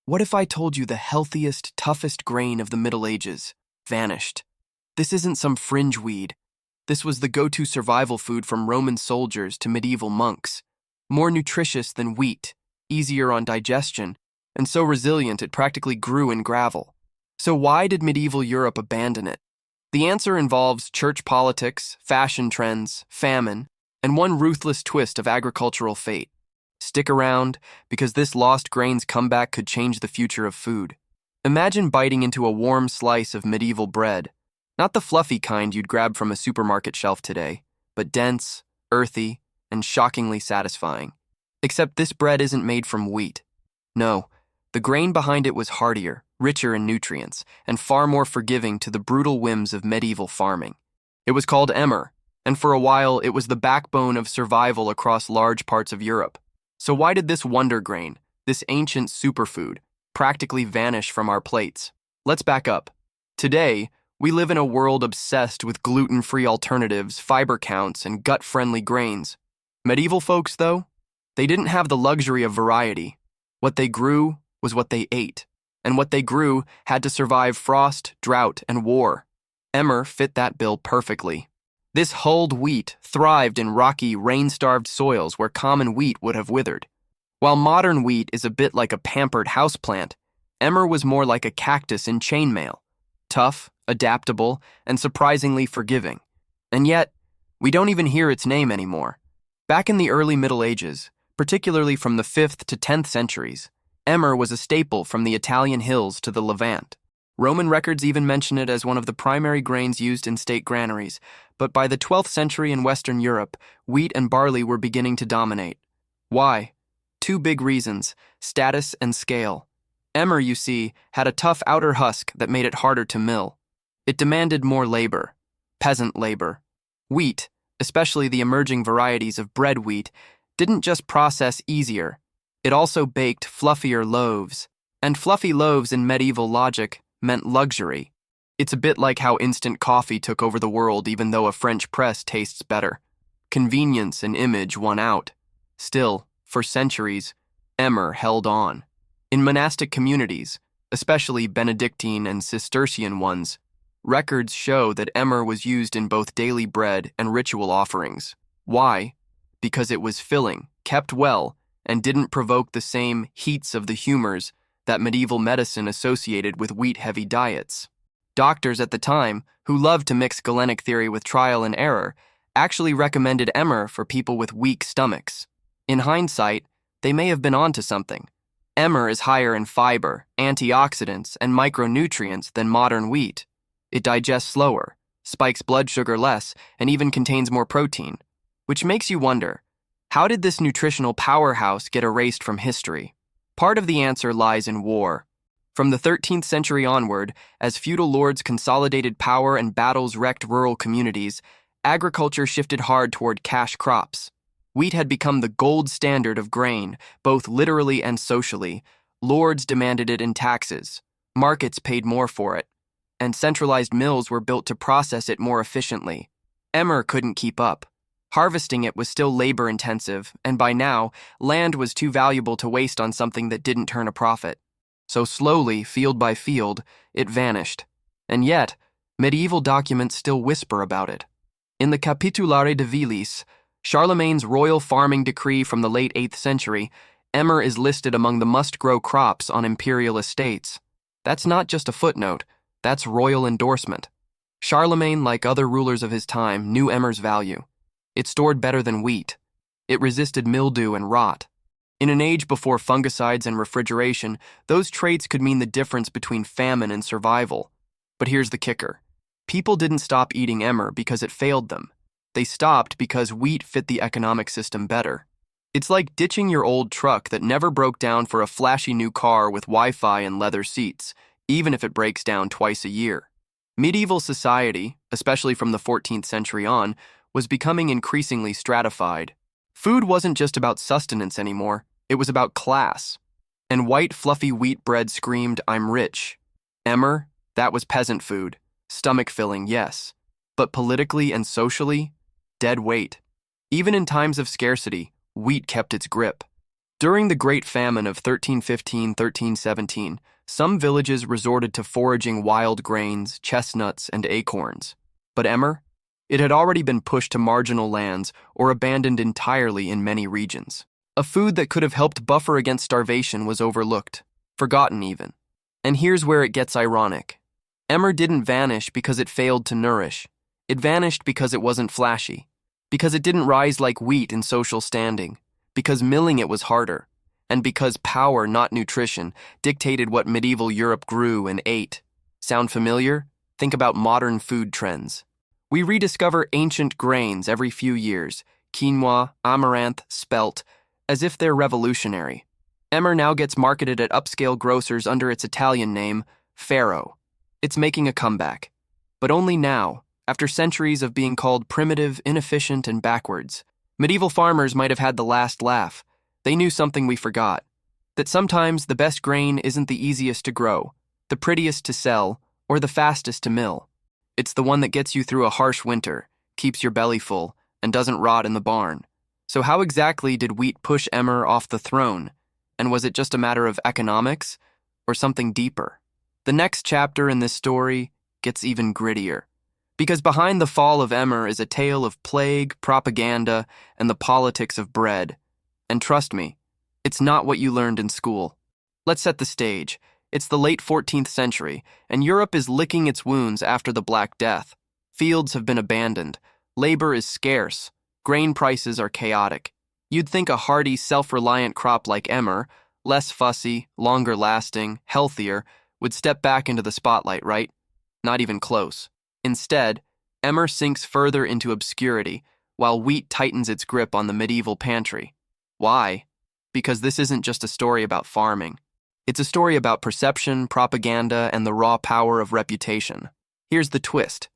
What if I told you the healthiest, toughest grain of the Middle Ages vanished? This isn't some fringe weed. This was the go-to survival food from Roman soldiers to medieval monks. More nutritious than wheat, easier on digestion, and so resilient it practically grew in gravel. So why did medieval Europe abandon it? The answer involves church politics, fashion trends, famine, and one ruthless twist of agricultural fate. Stick around, because this lost grain's comeback could change the future of food. Imagine biting into a warm slice of medieval bread. Not the fluffy kind you'd grab from a supermarket shelf today, but dense, earthy, and shockingly satisfying. Except this bread isn't made from wheat. No, the grain behind it was hardier, richer in nutrients, and far more forgiving to the brutal whims of medieval farming. It was called emmer, and for a while it was the backbone of survival across large parts of Europe. So why did this wonder grain, this ancient superfood, practically vanish from our plates? Let's back up. Today, we live in a world obsessed with gluten-free alternatives, fiber counts, and gut-friendly grains. Medieval folks, though, they didn't have the luxury of variety. What they grew was what they ate, and what they grew had to survive frost, drought, and war. Emmer fit that bill perfectly. This hulled wheat thrived in rocky, rain-starved soils where common wheat would have withered. While modern wheat is a bit like a pampered houseplant, emmer was more like a cactus in chainmail. Tough, adaptable, and surprisingly forgiving. And yet, we don't even hear its name anymore. Back in the early Middle Ages, particularly from the 5th to 10th centuries, emmer was a staple from the Italian hills to the Levant. Roman records even mention it as one of the primary grains used in state granaries, but by the 12th century in Western Europe, wheat and barley were beginning to dominate. Why? Two big reasons: status and scale. Emmer, you see, had a tough outer husk that made it harder to mill. It demanded more labor, peasant labor. Wheat, especially the emerging varieties of bread wheat, didn't just process easier, it also baked fluffier loaves. And fluffy loaves in medieval logic meant luxury. It's a bit like how instant coffee took over the world even though a French press tastes better. Convenience and image won out. Still, for centuries, emmer held on. In monastic communities, especially Benedictine and Cistercian ones, records show that emmer was used in both daily bread and ritual offerings. Why? Because it was filling, kept well, and didn't provoke the same heats of the humors that medieval medicine associated with wheat-heavy diets. Doctors at the time, who loved to mix Galenic theory with trial and error, actually recommended emmer for people with weak stomachs. In hindsight, they may have been onto something. Emmer is higher in fiber, antioxidants, and micronutrients than modern wheat. It digests slower, spikes blood sugar less, and even contains more protein. Which makes you wonder, how did this nutritional powerhouse get erased from history? Part of the answer lies in war. From the 13th century onward, as feudal lords consolidated power and battles wrecked rural communities, agriculture shifted hard toward cash crops. Wheat had become the gold standard of grain, both literally and socially. Lords demanded it in taxes. Markets paid more for it. And centralized mills were built to process it more efficiently. Emmer couldn't keep up. Harvesting it was still labor-intensive, and by now, land was too valuable to waste on something that didn't turn a profit. So slowly, field by field, it vanished. And yet, medieval documents still whisper about it. In the Capitulare de Vilis, Charlemagne's royal farming decree from the late 8th century, emmer is listed among the must-grow crops on imperial estates. That's not just a footnote, that's royal endorsement. Charlemagne, like other rulers of his time, knew emmer's value. It stored better than wheat. It resisted mildew and rot. In an age before fungicides and refrigeration, those traits could mean the difference between famine and survival. But here's the kicker. People didn't stop eating emmer because it failed them. They stopped because wheat fit the economic system better. It's like ditching your old truck that never broke down for a flashy new car with Wi-Fi and leather seats, even if it breaks down twice a year. Medieval society, especially from the 14th century on, was becoming increasingly stratified. Food wasn't just about sustenance anymore, it was about class. And white, fluffy wheat bread screamed, "I'm rich." Emmer, that was peasant food. Stomach filling, yes. But politically and socially, dead weight. Even in times of scarcity, wheat kept its grip. During the Great Famine of 1315-1317, some villages resorted to foraging wild grains, chestnuts, and acorns. But emmer? It had already been pushed to marginal lands or abandoned entirely in many regions. A food that could have helped buffer against starvation was overlooked, forgotten even. And here's where it gets ironic. Emmer didn't vanish because it failed to nourish. It vanished because it wasn't flashy, because it didn't rise like wheat in social standing, because milling it was harder, and because power, not nutrition, dictated what medieval Europe grew and ate. Sound familiar? Think about modern food trends. We rediscover ancient grains every few years, quinoa, amaranth, spelt, as if they're revolutionary. Emmer now gets marketed at upscale grocers under its Italian name, farro. It's making a comeback. But only now, after centuries of being called primitive, inefficient, and backwards. Medieval farmers might have had the last laugh. They knew something we forgot. That sometimes the best grain isn't the easiest to grow, the prettiest to sell, or the fastest to mill. It's the one that gets you through a harsh winter, keeps your belly full, and doesn't rot in the barn. So how exactly did wheat push emmer off the throne? And was it just a matter of economics, or something deeper? The next chapter in this story gets even grittier. Because behind the fall of emmer is a tale of plague, propaganda, and the politics of bread. And trust me, it's not what you learned in school. Let's set the stage. It's the late 14th century, and Europe is licking its wounds after the Black Death. Fields have been abandoned. Labor is scarce. Grain prices are chaotic. You'd think a hardy, self-reliant crop like emmer, less fussy, longer lasting, healthier, would step back into the spotlight, right? Not even close. Instead, emmer sinks further into obscurity, while wheat tightens its grip on the medieval pantry. Why? Because this isn't just a story about farming. It's a story about perception, propaganda, and the raw power of reputation. Here's the twist.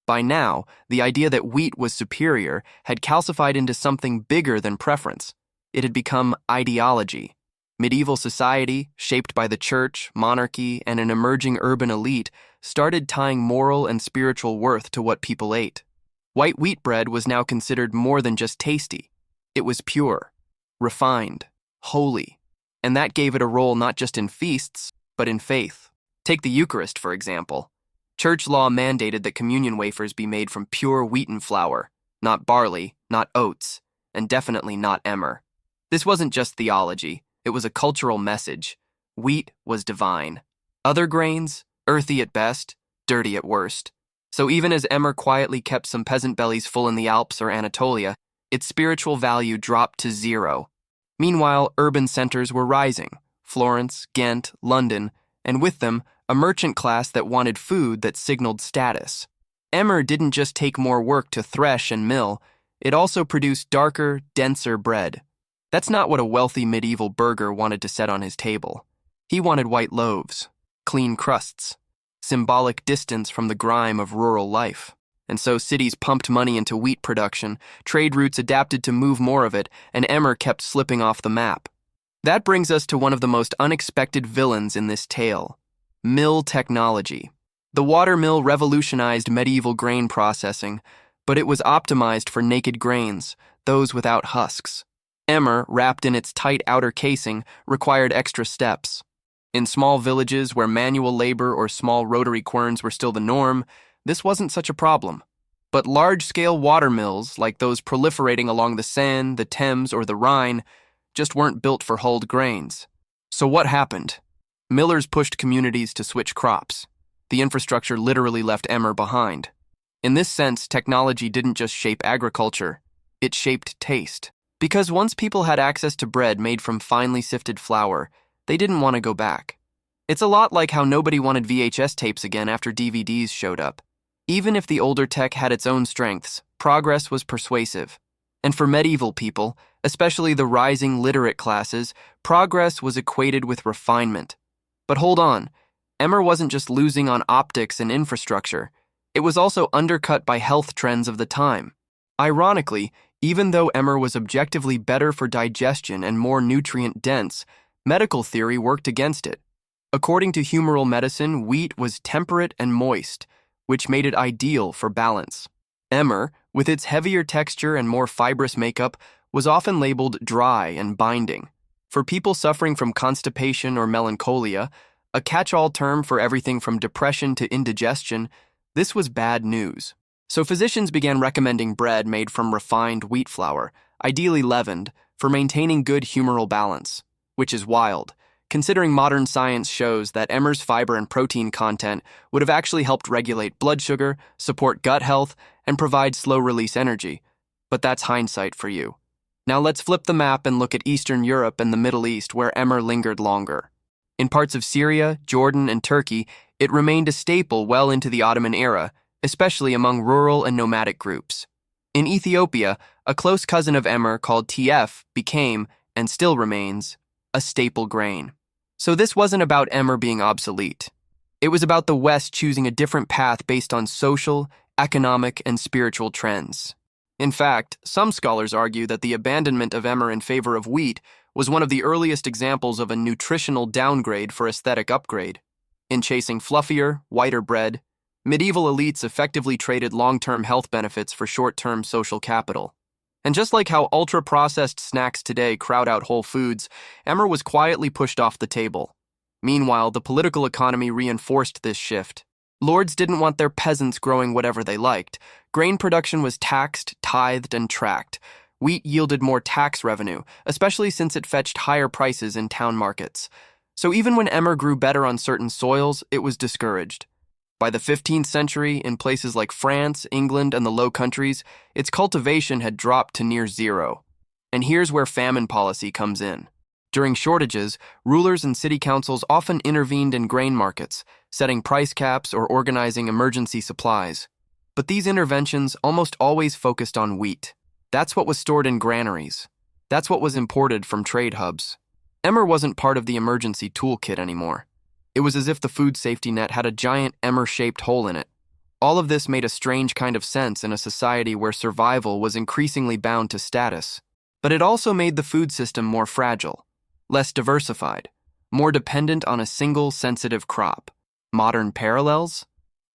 By now, the idea that wheat was superior had calcified into something bigger than preference. It had become ideology. Medieval society, shaped by the church, monarchy, and an emerging urban elite, started tying moral and spiritual worth to what people ate. White wheat bread was now considered more than just tasty. It was pure, refined, holy, and that gave it a role not just in feasts, but in faith. Take the Eucharist, for example. Church law mandated that communion wafers be made from pure wheaten flour, not barley, not oats, and definitely not emmer. This wasn't just theology, it was a cultural message. Wheat was divine. Other grains, earthy at best, dirty at worst. So even as emmer quietly kept some peasant bellies full in the Alps or Anatolia, its spiritual value dropped to zero. Meanwhile, urban centers were rising. Florence, Ghent, London, and with them, a merchant class that wanted food that signaled status. Emmer didn't just take more work to thresh and mill, it also produced darker, denser bread. That's not what a wealthy medieval burgher wanted to set on his table. He wanted white loaves, clean crusts, symbolic distance from the grime of rural life. And so cities pumped money into wheat production, trade routes adapted to move more of it, and emmer kept slipping off the map. That brings us to one of the most unexpected villains in this tale. Mill technology. The water mill revolutionized medieval grain processing, but it was optimized for naked grains, those without husks. Emmer, wrapped in its tight outer casing, required extra steps. In small villages where manual labor or small rotary querns were still the norm, this wasn't such a problem. But large-scale water mills, like those proliferating along the Seine, the Thames, or the Rhine, just weren't built for hulled grains. So what happened? Millers pushed communities to switch crops. The infrastructure literally left emmer behind. In this sense, technology didn't just shape agriculture, it shaped taste. Because once people had access to bread made from finely sifted flour, they didn't want to go back. It's a lot like how nobody wanted VHS tapes again after DVDs showed up. Even if the older tech had its own strengths, progress was persuasive. And for medieval people, especially the rising literate classes, progress was equated with refinement. But hold on, emmer wasn't just losing on optics and infrastructure. It was also undercut by health trends of the time. Ironically, even though emmer was objectively better for digestion and more nutrient-dense, medical theory worked against it. According to humoral medicine, wheat was temperate and moist, which made it ideal for balance. Emmer, with its heavier texture and more fibrous makeup, was often labeled dry and binding. For people suffering from constipation or melancholia, a catch-all term for everything from depression to indigestion, this was bad news. So physicians began recommending bread made from refined wheat flour, ideally leavened, for maintaining good humoral balance, which is wild, considering modern science shows that Emmer's fiber and protein content would have actually helped regulate blood sugar, support gut health, and provide slow-release energy. But that's hindsight for you. Now let's flip the map and look at Eastern Europe and the Middle East, where Emmer lingered longer. In parts of Syria, Jordan, and Turkey, it remained a staple well into the Ottoman era, especially among rural and nomadic groups. In Ethiopia, a close cousin of Emmer called TF became, and still remains, a staple grain. So this wasn't about Emmer being obsolete. It was about the West choosing a different path based on social, economic, and spiritual trends. In fact, some scholars argue that the abandonment of Emmer in favor of wheat was one of the earliest examples of a nutritional downgrade for aesthetic upgrade. In chasing fluffier, whiter bread, medieval elites effectively traded long-term health benefits for short-term social capital. And just like how ultra-processed snacks today crowd out whole foods, Emmer was quietly pushed off the table. Meanwhile, the political economy reinforced this shift. Lords didn't want their peasants growing whatever they liked. Grain production was taxed, tithed, and tracked. Wheat yielded more tax revenue, especially since it fetched higher prices in town markets. So even when Emmer grew better on certain soils, it was discouraged. By the 15th century, in places like France, England, and the Low Countries, its cultivation had dropped to near zero. And here's where famine policy comes in. During shortages, rulers and city councils often intervened in grain markets, setting price caps or organizing emergency supplies. But these interventions almost always focused on wheat. That's what was stored in granaries. That's what was imported from trade hubs. Emmer wasn't part of the emergency toolkit anymore. It was as if the food safety net had a giant Emmer-shaped hole in it. All of this made a strange kind of sense in a society where survival was increasingly bound to status. But it also made the food system more fragile, less diversified, more dependent on a single sensitive crop. Modern parallels?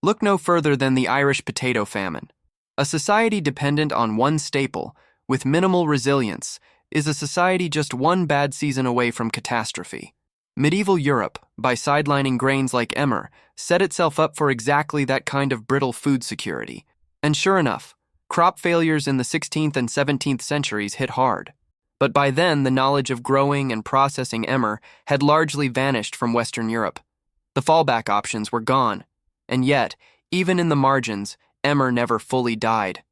Look no further than the Irish potato famine. A society dependent on one staple, with minimal resilience, is a society just one bad season away from catastrophe. Medieval Europe, by sidelining grains like Emmer, set itself up for exactly that kind of brittle food security. And sure enough, crop failures in the 16th and 17th centuries hit hard. But by then, the knowledge of growing and processing Emmer had largely vanished from Western Europe. The fallback options were gone. And yet, even in the margins, Emmer never fully died.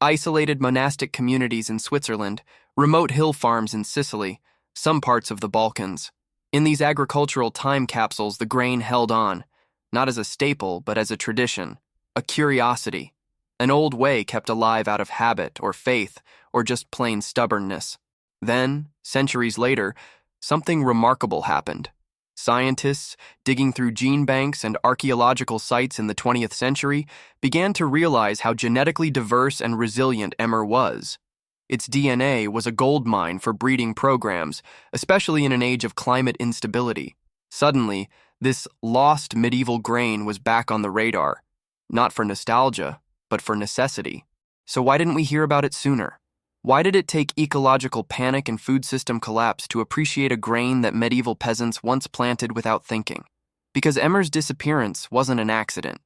Isolated monastic communities in Switzerland, remote hill farms in Sicily, some parts of the Balkans. In these agricultural time capsules, the grain held on, not as a staple, but as a tradition, a curiosity, an old way kept alive out of habit or faith or just plain stubbornness. Then, centuries later, something remarkable happened. Scientists, digging through gene banks and archaeological sites in the 20th century, began to realize how genetically diverse and resilient Emmer was. Its DNA was a gold mine for breeding programs, especially in an age of climate instability. Suddenly, this lost medieval grain was back on the radar, not for nostalgia, but for necessity. So why didn't we hear about it sooner? Why did it take ecological panic and food system collapse to appreciate a grain that medieval peasants once planted without thinking? Because Emmer's disappearance wasn't an accident.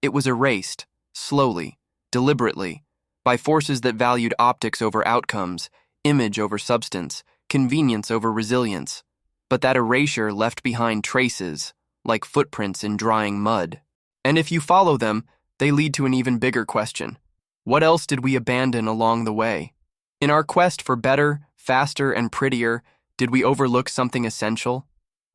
It was erased, slowly, deliberately, by forces that valued optics over outcomes, image over substance, convenience over resilience. But that erasure left behind traces, like footprints in drying mud. And if you follow them, they lead to an even bigger question. What else did we abandon along the way? In our quest for better, faster, and prettier, did we overlook something essential?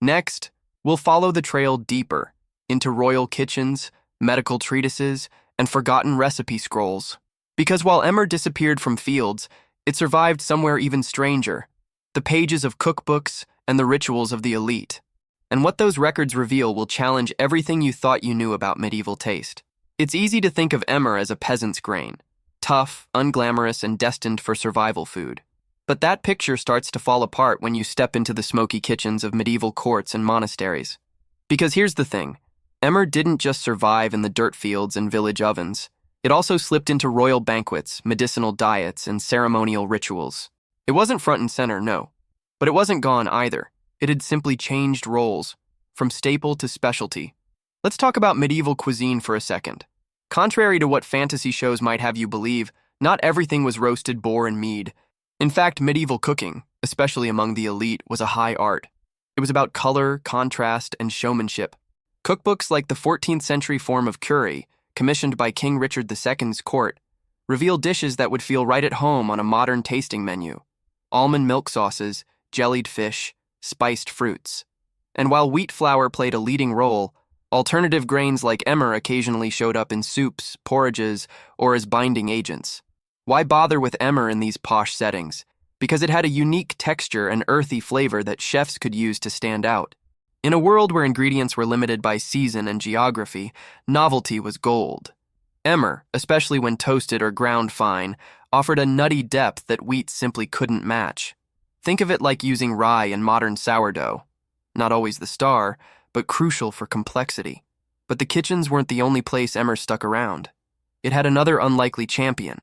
Next, we'll follow the trail deeper, into royal kitchens, medical treatises, and forgotten recipe scrolls. Because while Emmer disappeared from fields, it survived somewhere even stranger, the pages of cookbooks and the rituals of the elite. And what those records reveal will challenge everything you thought you knew about medieval taste. It's easy to think of Emmer as a peasant's grain, tough, unglamorous, and destined for survival food. But that picture starts to fall apart when you step into the smoky kitchens of medieval courts and monasteries. Because here's the thing, Emmer didn't just survive in the dirt fields and village ovens. It also slipped into royal banquets, medicinal diets, and ceremonial rituals. It wasn't front and center, no. But it wasn't gone either. It had simply changed roles, from staple to specialty. Let's talk about medieval cuisine for a second. Contrary to what fantasy shows might have you believe, not everything was roasted boar and mead. In fact, medieval cooking, especially among the elite, was a high art. It was about color, contrast, and showmanship. Cookbooks like the 14th century form of curry, commissioned by King Richard II's court, reveal dishes that would feel right at home on a modern tasting menu. Almond milk sauces, jellied fish, spiced fruits. And while wheat flour played a leading role, alternative grains like emmer occasionally showed up in soups, porridges, or as binding agents. Why bother with emmer in these posh settings? Because it had a unique texture and earthy flavor that chefs could use to stand out. In a world where ingredients were limited by season and geography, novelty was gold. Emmer, especially when toasted or ground fine, offered a nutty depth that wheat simply couldn't match. Think of it like using rye in modern sourdough. Not always the star, but crucial for complexity. But the kitchens weren't the only place emmer stuck around. It had another unlikely champion: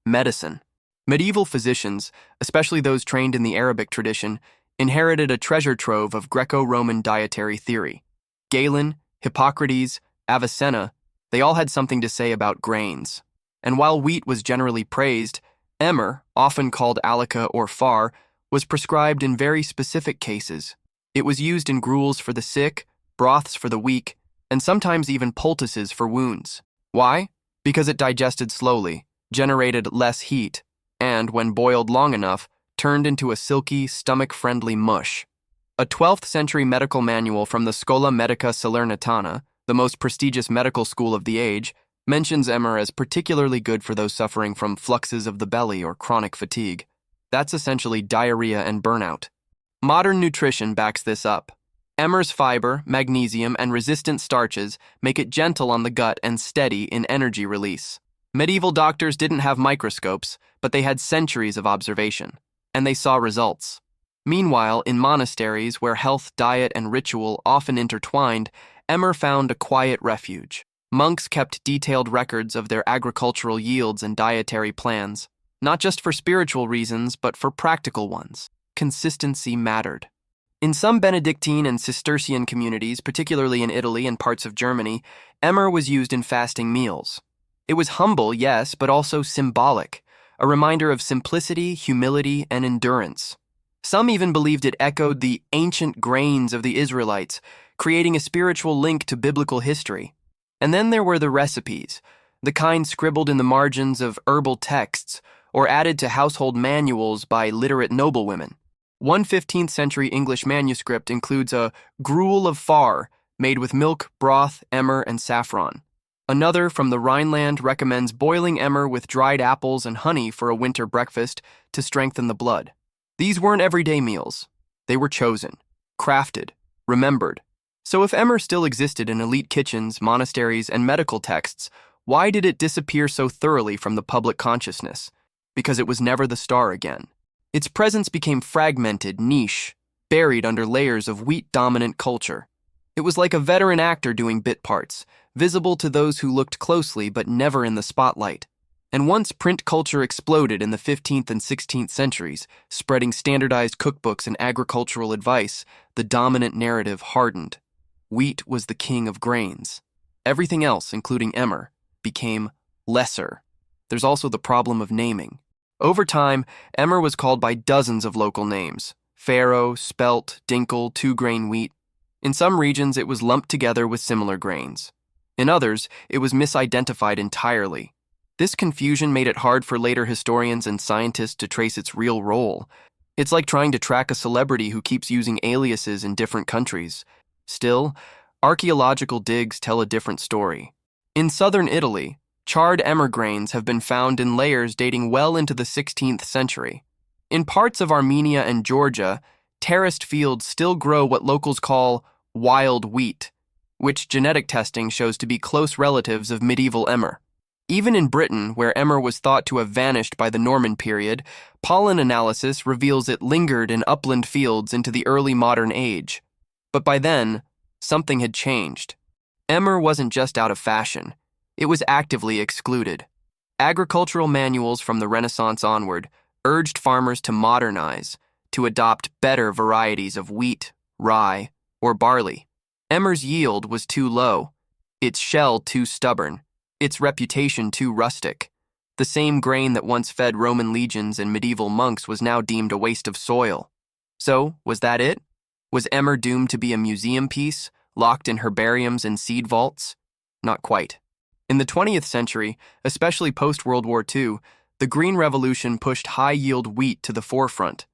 medicine. Medieval physicians, especially those trained in the Arabic tradition, inherited a treasure trove of Greco-Roman dietary theory. Galen, Hippocrates, Avicenna, they all had something to say about grains. And while wheat was generally praised, emmer, often called alica or far, was prescribed in very specific cases. It was used in gruels for the sick, broths for the weak, and sometimes even poultices for wounds. Why? Because it digested slowly, generated less heat, and, when boiled long enough, turned into a silky, stomach-friendly mush. A 12th century medical manual from the Schola Medica Salernitana, the most prestigious medical school of the age, mentions emmer as particularly good for those suffering from fluxes of the belly or chronic fatigue. That's essentially diarrhea and burnout. Modern nutrition backs this up. Emmer's fiber, magnesium, and resistant starches make it gentle on the gut and steady in energy release. Medieval doctors didn't have microscopes, but they had centuries of observation, and they saw results. Meanwhile, in monasteries where health, diet, and ritual often intertwined, emmer found a quiet refuge. Monks kept detailed records of their agricultural yields and dietary plans, not just for spiritual reasons, but for practical ones. Consistency mattered. In some Benedictine and Cistercian communities, particularly in Italy and parts of Germany, emmer was used in fasting meals. It was humble, yes, but also symbolic, a reminder of simplicity, humility, and endurance. Some even believed it echoed the ancient grains of the Israelites, creating a spiritual link to biblical history. And then there were the recipes, the kind scribbled in the margins of herbal texts or added to household manuals by literate noblewomen. One 15th century English manuscript includes a gruel of far made with milk, broth, emmer, and saffron. Another from the Rhineland recommends boiling emmer with dried apples and honey for a winter breakfast to strengthen the blood. These weren't everyday meals. They were chosen, crafted, remembered. So if emmer still existed in elite kitchens, monasteries, and medical texts, why did it disappear so thoroughly from the public consciousness? Because it was never the star again. Its presence became fragmented, niche, buried under layers of wheat-dominant culture. It was like a veteran actor doing bit parts, visible to those who looked closely but never in the spotlight. And once print culture exploded in the 15th and 16th centuries, spreading standardized cookbooks and agricultural advice, the dominant narrative hardened. Wheat was the king of grains. Everything else, including emmer, became lesser. There's also the problem of naming. Over time, emmer was called by dozens of local names: farro, spelt, dinkel, two-grain wheat. In some regions, it was lumped together with similar grains. In others, it was misidentified entirely. This confusion made it hard for later historians and scientists to trace its real role. It's like trying to track a celebrity who keeps using aliases in different countries. Still, archaeological digs tell a different story. In southern Italy, charred emmer grains have been found in layers dating well into the 16th century. In parts of Armenia and Georgia, terraced fields still grow what locals call wild wheat, which genetic testing shows to be close relatives of medieval emmer. Even in Britain, where emmer was thought to have vanished by the Norman period, pollen analysis reveals it lingered in upland fields into the early modern age. But by then, something had changed. Emmer wasn't just out of fashion. It was actively excluded. Agricultural manuals from the Renaissance onward urged farmers to modernize, to adopt better varieties of wheat, rye, or barley. Emmer's yield was too low, its shell too stubborn, its reputation too rustic. The same grain that once fed Roman legions and medieval monks was now deemed a waste of soil. So, was that it? Was Emmer doomed to be a museum piece, locked in herbariums and seed vaults? Not quite. In the 20th century, especially post-World War II, the Green Revolution pushed high-yield wheat to the forefront.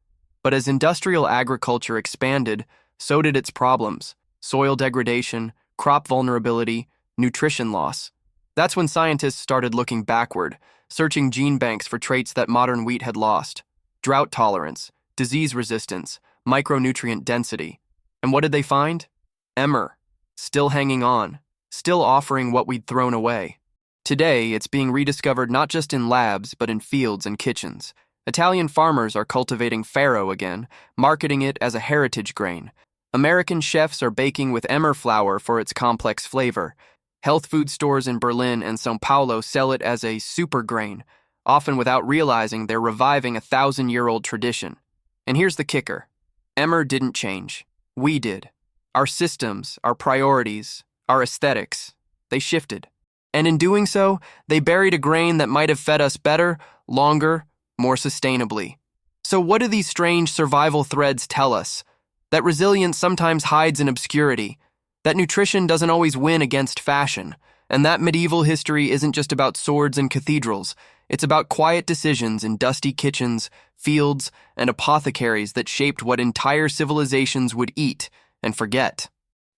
But as industrial agriculture expanded, so did its problems: soil degradation, crop vulnerability, nutrition loss. That's when scientists started looking backward, searching gene banks for traits that modern wheat had lost: drought tolerance, disease resistance, micronutrient density. And what did they find? Emmer, still hanging on, still offering what we'd thrown away. Today, it's being rediscovered not just in labs, but in fields and kitchens. Italian farmers are cultivating farro again, marketing it as a heritage grain. American chefs are baking with Emmer flour for its complex flavor. Health food stores in Berlin and São Paulo sell it as a super grain, often without realizing they're reviving a 1,000-year-old tradition. And here's the kicker: Emmer didn't change. We did. Our systems, our priorities, our aesthetics, they shifted. And in doing so, they buried a grain that might have fed us better, longer, more sustainably. So what do these strange survival threads tell us? That resilience sometimes hides in obscurity, that nutrition doesn't always win against fashion, and that medieval history isn't just about swords and cathedrals. It's about quiet decisions in dusty kitchens, fields, and apothecaries that shaped what entire civilizations would eat and forget.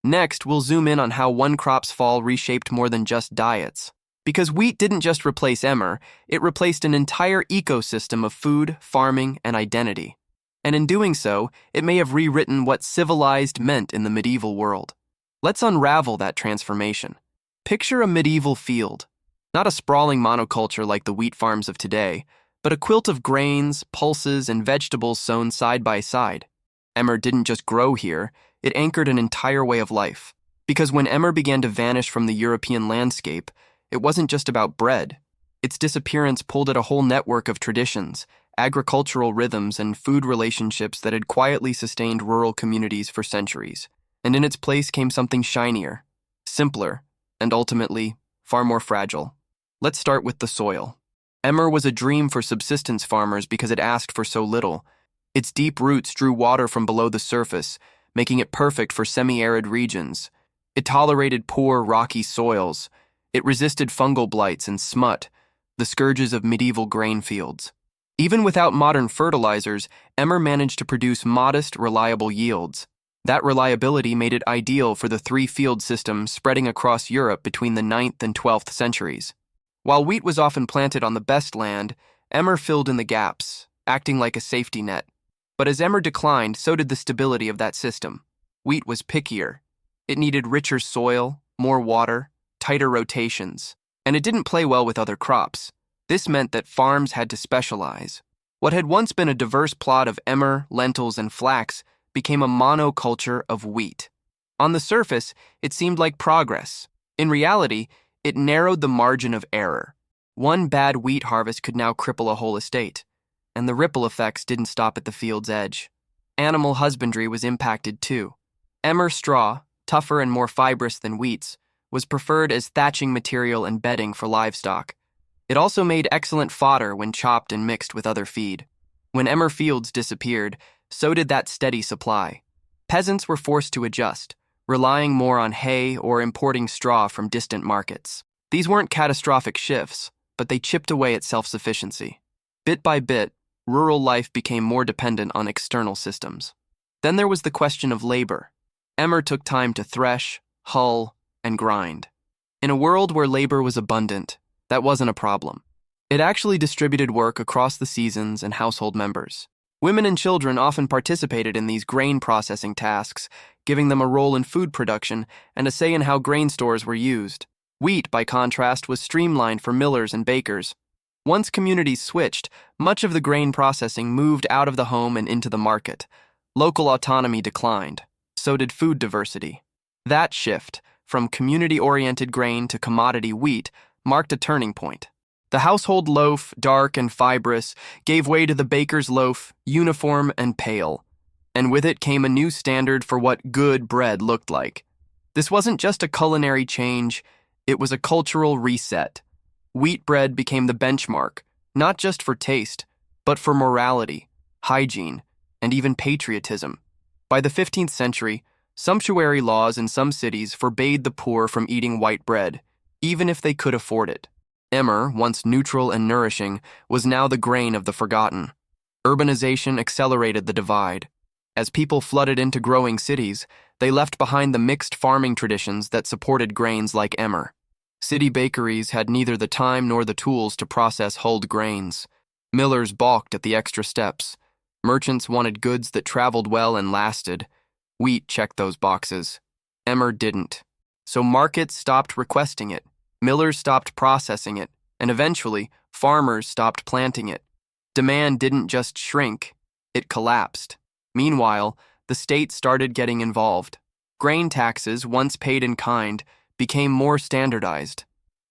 Next, we'll zoom in on how one crop's fall reshaped more than just diets. Because wheat didn't just replace Emmer, it replaced an entire ecosystem of food, farming, and identity. And in doing so, it may have rewritten what civilized meant in the medieval world. Let's unravel that transformation. Picture a medieval field. Not a sprawling monoculture like the wheat farms of today, but a quilt of grains, pulses, and vegetables sown side by side. Emmer didn't just grow here, it anchored an entire way of life. Because when Emmer began to vanish from the European landscape, it wasn't just about bread. Its disappearance pulled at a whole network of traditions, agricultural rhythms, and food relationships that had quietly sustained rural communities for centuries. And in its place came something shinier, simpler, and ultimately, far more fragile. Let's start with the soil. Emmer was a dream for subsistence farmers because it asked for so little. Its deep roots drew water from below the surface, making it perfect for semi-arid regions. It tolerated poor, rocky soils. It resisted fungal blights and smut, the scourges of medieval grain fields. Even without modern fertilizers, Emmer managed to produce modest, reliable yields. That reliability made it ideal for the three-field system spreading across Europe between the 9th and 12th centuries. While wheat was often planted on the best land, Emmer filled in the gaps, acting like a safety net. But as Emmer declined, so did the stability of that system. Wheat was pickier. It needed richer soil, more water, tighter rotations, and it didn't play well with other crops. This meant that farms had to specialize. What had once been a diverse plot of emmer, lentils, and flax became a monoculture of wheat. On the surface, it seemed like progress. In reality, it narrowed the margin of error. One bad wheat harvest could now cripple a whole estate, and the ripple effects didn't stop at the field's edge. Animal husbandry was impacted too. Emmer straw, tougher and more fibrous than wheat's, was preferred as thatching material and bedding for livestock. It also made excellent fodder when chopped and mixed with other feed. When emmer fields disappeared, so did that steady supply. Peasants were forced to adjust, relying more on hay or importing straw from distant markets. These weren't catastrophic shifts, but they chipped away at self-sufficiency. Bit by bit, rural life became more dependent on external systems. Then there was the question of labor. Emmer took time to thresh, hull, and grind. In a world where labor was abundant, that wasn't a problem. It actually distributed work across the seasons and household members. Women and children often participated in these grain processing tasks, giving them a role in food production and a say in how grain stores were used. Wheat, by contrast, was streamlined for millers and bakers. Once communities switched, much of the grain processing moved out of the home and into the market. Local autonomy declined. So did food diversity. That shift, from community-oriented grain to commodity wheat, marked a turning point. The household loaf, dark and fibrous, gave way to the baker's loaf, uniform and pale. And with it came a new standard for what good bread looked like. This wasn't just a culinary change, it was a cultural reset. Wheat bread became the benchmark, not just for taste, but for morality, hygiene, and even patriotism. By the 15th century, sumptuary laws in some cities forbade the poor from eating white bread, even if they could afford it. Emmer, once neutral and nourishing, was now the grain of the forgotten. Urbanization accelerated the divide. As people flooded into growing cities, they left behind the mixed farming traditions that supported grains like emmer. City bakeries had neither the time nor the tools to process hulled grains. Millers balked at the extra steps. Merchants wanted goods that traveled well and lasted. Wheat checked those boxes. Emmer didn't. So markets stopped requesting it. Millers stopped processing it, and eventually, farmers stopped planting it. Demand didn't just shrink, it collapsed. Meanwhile, the state started getting involved. Grain taxes, once paid in kind, became more standardized.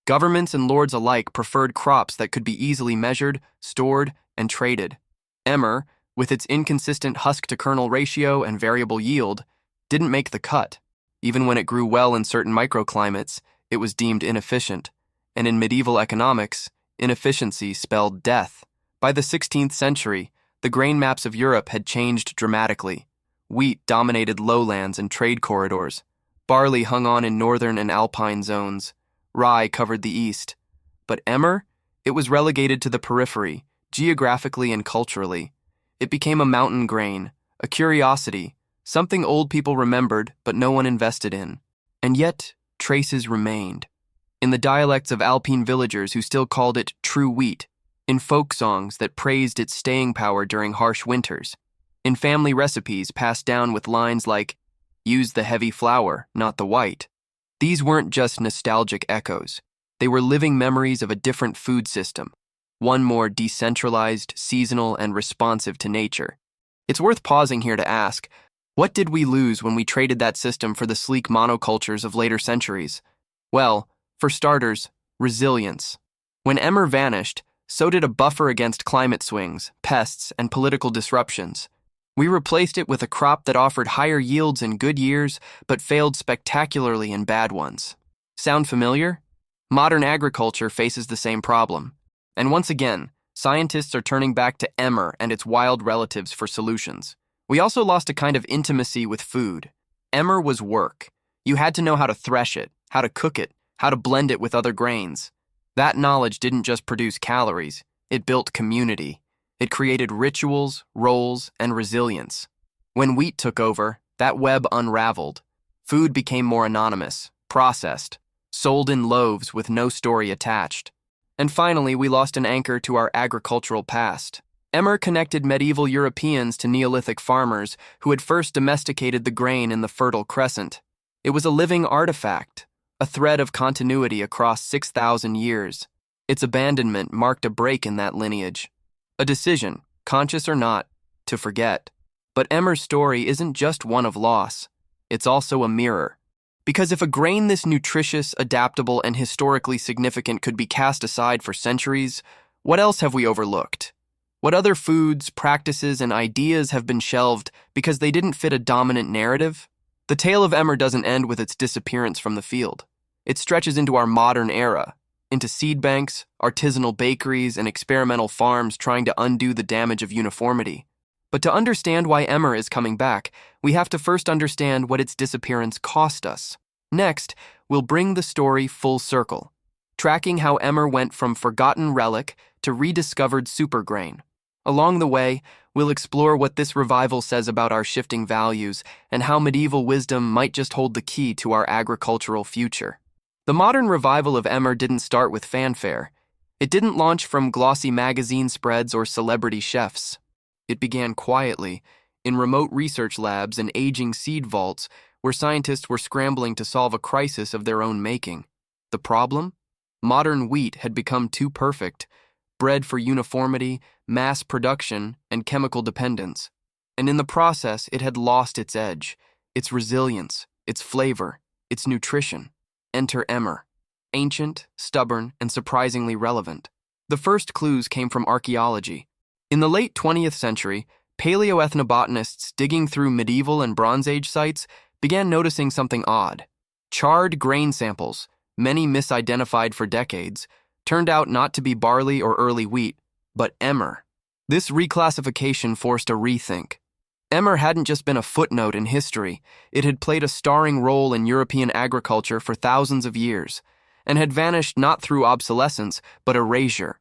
Governments and lords alike preferred crops that could be easily measured, stored, and traded. Emmer, with its inconsistent husk-to-kernel ratio and variable yield, didn't make the cut. Even when it grew well in certain microclimates, it was deemed inefficient, and in medieval economics, inefficiency spelled death. By the 16th century, the grain maps of Europe had changed dramatically. Wheat dominated lowlands and trade corridors. Barley hung on in northern and alpine zones. Rye covered the east. But emmer? It was relegated to the periphery, geographically and culturally. It became a mountain grain, a curiosity, something old people remembered but no one invested in. And yet, traces remained. In the dialects of Alpine villagers who still called it true wheat, in folk songs that praised its staying power during harsh winters, in family recipes passed down with lines like, "Use the heavy flour, not the white." These weren't just nostalgic echoes. They were living memories of a different food system, one more decentralized, seasonal, and responsive to nature. It's worth pausing here to ask, what did we lose when we traded that system for the sleek monocultures of later centuries? Well, for starters, resilience. When emmer vanished, so did a buffer against climate swings, pests, and political disruptions. We replaced it with a crop that offered higher yields in good years, but failed spectacularly in bad ones. Sound familiar? Modern agriculture faces the same problem. And once again, scientists are turning back to emmer and its wild relatives for solutions. We also lost a kind of intimacy with food. Emmer was work. You had to know how to thresh it, how to cook it, how to blend it with other grains. That knowledge didn't just produce calories, it built community. It created rituals, roles, and resilience. When wheat took over, that web unraveled. Food became more anonymous, processed, sold in loaves with no story attached. And finally, we lost an anchor to our agricultural past. Emmer connected medieval Europeans to Neolithic farmers who had first domesticated the grain in the Fertile Crescent. It was a living artifact, a thread of continuity across 6,000 years. Its abandonment marked a break in that lineage. A decision, conscious or not, to forget. But Emmer's story isn't just one of loss. It's also a mirror. Because if a grain this nutritious, adaptable, and historically significant could be cast aside for centuries, what else have we overlooked? What other foods, practices, and ideas have been shelved because they didn't fit a dominant narrative? The tale of emmer doesn't end with its disappearance from the field. It stretches into our modern era, into seed banks, artisanal bakeries, and experimental farms trying to undo the damage of uniformity. But to understand why emmer is coming back, we have to first understand what its disappearance cost us. Next, we'll bring the story full circle, tracking how emmer went from forgotten relic to rediscovered supergrain. Along the way, we'll explore what this revival says about our shifting values and how medieval wisdom might just hold the key to our agricultural future. The modern revival of emmer didn't start with fanfare. It didn't launch from glossy magazine spreads or celebrity chefs. It began quietly, in remote research labs and aging seed vaults where scientists were scrambling to solve a crisis of their own making. The problem? Modern wheat had become too perfect, bred for uniformity, mass production, and chemical dependence. And in the process, it had lost its edge, its resilience, its flavor, its nutrition. Enter emmer, ancient, stubborn, and surprisingly relevant. The first clues came from archaeology. In the late 20th century, paleoethnobotanists digging through medieval and Bronze Age sites began noticing something odd. Charred grain samples, many misidentified for decades, turned out not to be barley or early wheat, but emmer. This reclassification forced a rethink. Emmer hadn't just been a footnote in history, it had played a starring role in European agriculture for thousands of years, and had vanished not through obsolescence, but erasure.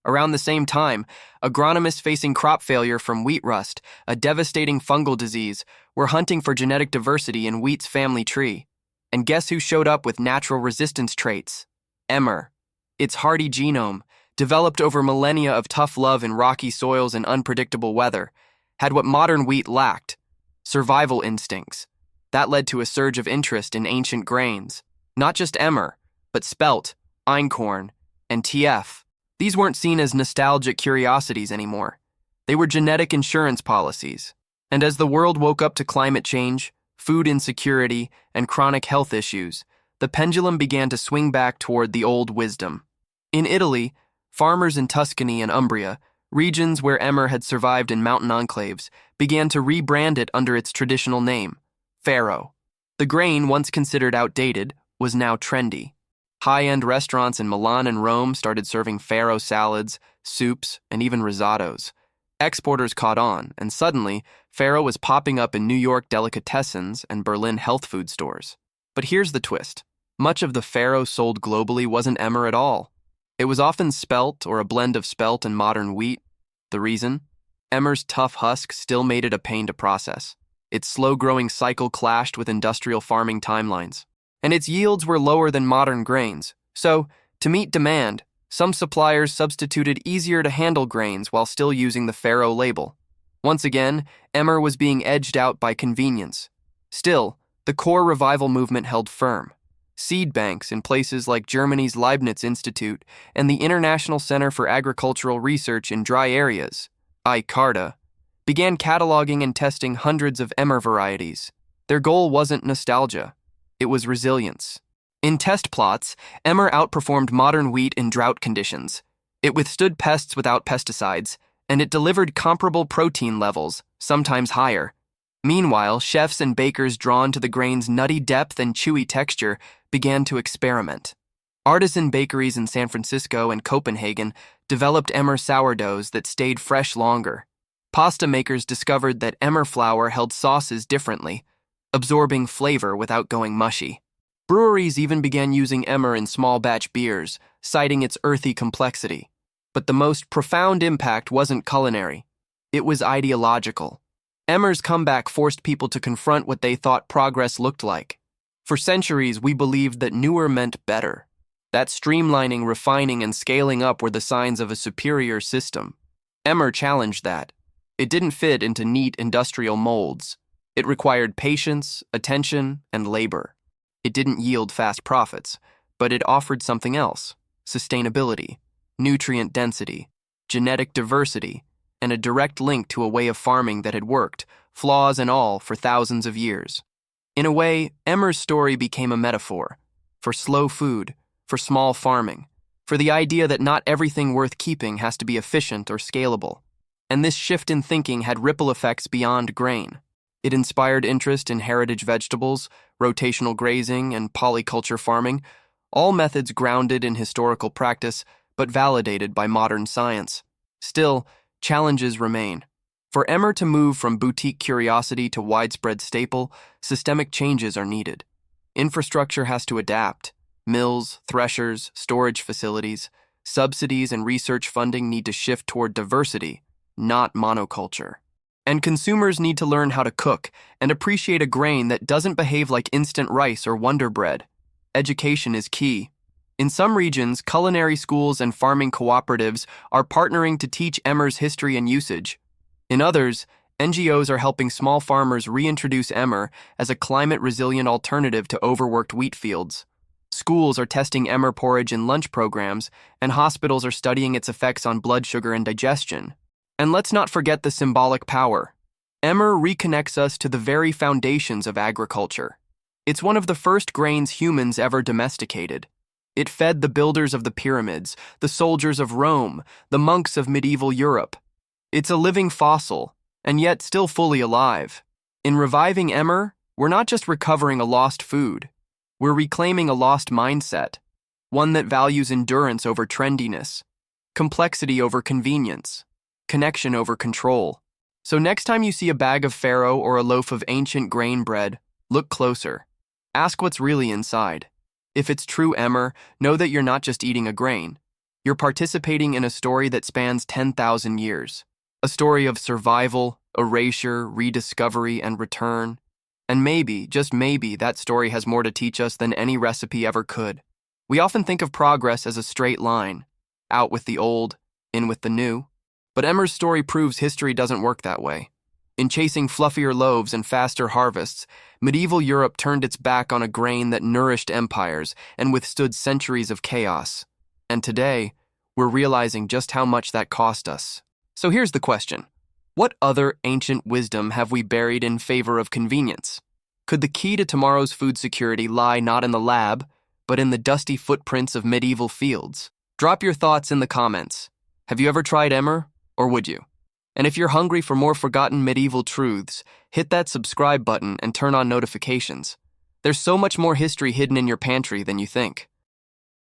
Around the same time, agronomists facing crop failure from wheat rust, a devastating fungal disease, were hunting for genetic diversity in wheat's family tree. And guess who showed up with natural resistance traits? Emmer. Its hardy genome, developed over millennia of tough love in rocky soils and unpredictable weather, had what modern wheat lacked: survival instincts. That led to a surge of interest in ancient grains. Not just emmer, but spelt, einkorn, and TF. These weren't seen as nostalgic curiosities anymore. They were genetic insurance policies. And as the world woke up to climate change, food insecurity, and chronic health issues, the pendulum began to swing back toward the old wisdom. In Italy, farmers in Tuscany and Umbria, regions where emmer had survived in mountain enclaves, began to rebrand it under its traditional name, farro. The grain, once considered outdated, was now trendy. High-end restaurants in Milan and Rome started serving farro salads, soups, and even risottos. Exporters caught on, and suddenly, farro was popping up in New York delicatessens and Berlin health food stores. But here's the twist. Much of the farro sold globally wasn't emmer at all. It was often spelt or a blend of spelt and modern wheat. The reason? Emmer's tough husk still made it a pain to process. Its slow-growing cycle clashed with industrial farming timelines. And its yields were lower than modern grains. So, to meet demand, some suppliers substituted easier-to-handle grains while still using the farro label. Once again, emmer was being edged out by convenience. Still, the core revival movement held firm. Seed banks in places like Germany's Leibniz Institute and the International Center for Agricultural Research in Dry Areas, ICARDA, began cataloging and testing hundreds of emmer varieties. Their goal wasn't nostalgia. It was resilience. In test plots, emmer outperformed modern wheat in drought conditions. It withstood pests without pesticides, and it delivered comparable protein levels, sometimes higher. Meanwhile, chefs and bakers drawn to the grain's nutty depth and chewy texture began to experiment. Artisan bakeries in San Francisco and Copenhagen developed emmer sourdoughs that stayed fresh longer. Pasta makers discovered that emmer flour held sauces differently, absorbing flavor without going mushy. Breweries even began using emmer in small batch beers, citing its earthy complexity. But the most profound impact wasn't culinary. It was ideological. Emmer's comeback forced people to confront what they thought progress looked like. For centuries, we believed that newer meant better. That streamlining, refining, and scaling up were the signs of a superior system. Emmer challenged that. It didn't fit into neat industrial molds. It required patience, attention, and labor. It didn't yield fast profits, but it offered something else: sustainability, nutrient density, genetic diversity, and a direct link to a way of farming that had worked, flaws and all, for thousands of years. In a way, Emmer's story became a metaphor for slow food, for small farming, for the idea that not everything worth keeping has to be efficient or scalable. And this shift in thinking had ripple effects beyond grain. It inspired interest in heritage vegetables, rotational grazing, and polyculture farming, all methods grounded in historical practice but validated by modern science. Still, challenges remain. For emmer to move from boutique curiosity to widespread staple, systemic changes are needed. Infrastructure has to adapt. Mills, threshers, storage facilities, subsidies, and research funding need to shift toward diversity, not monoculture. And consumers need to learn how to cook and appreciate a grain that doesn't behave like instant rice or Wonder Bread. Education is key. In some regions, culinary schools and farming cooperatives are partnering to teach emmer's history and usage. In others, NGOs are helping small farmers reintroduce emmer as a climate-resilient alternative to overworked wheat fields. Schools are testing emmer porridge in lunch programs, and hospitals are studying its effects on blood sugar and digestion. And let's not forget the symbolic power. Emmer reconnects us to the very foundations of agriculture. It's one of the first grains humans ever domesticated. It fed the builders of the pyramids, the soldiers of Rome, the monks of medieval Europe. It's a living fossil, and yet still fully alive. In reviving Emmer, we're not just recovering a lost food. We're reclaiming a lost mindset, one that values endurance over trendiness, complexity over convenience, connection over control. So next time you see a bag of farro or a loaf of ancient grain bread, look closer. Ask what's really inside. If it's true Emmer, know that you're not just eating a grain. You're participating in a story that spans 10,000 years. A story of survival, erasure, rediscovery, and return. And maybe, just maybe, that story has more to teach us than any recipe ever could. We often think of progress as a straight line, out with the old, in with the new. But Emmer's story proves history doesn't work that way. In chasing fluffier loaves and faster harvests, medieval Europe turned its back on a grain that nourished empires and withstood centuries of chaos. And today, we're realizing just how much that cost us. So here's the question. What other ancient wisdom have we buried in favor of convenience? Could the key to tomorrow's food security lie not in the lab, but in the dusty footprints of medieval fields? Drop your thoughts in the comments. Have you ever tried Emmer, or would you? And if you're hungry for more forgotten medieval truths, hit that subscribe button and turn on notifications. There's so much more history hidden in your pantry than you think.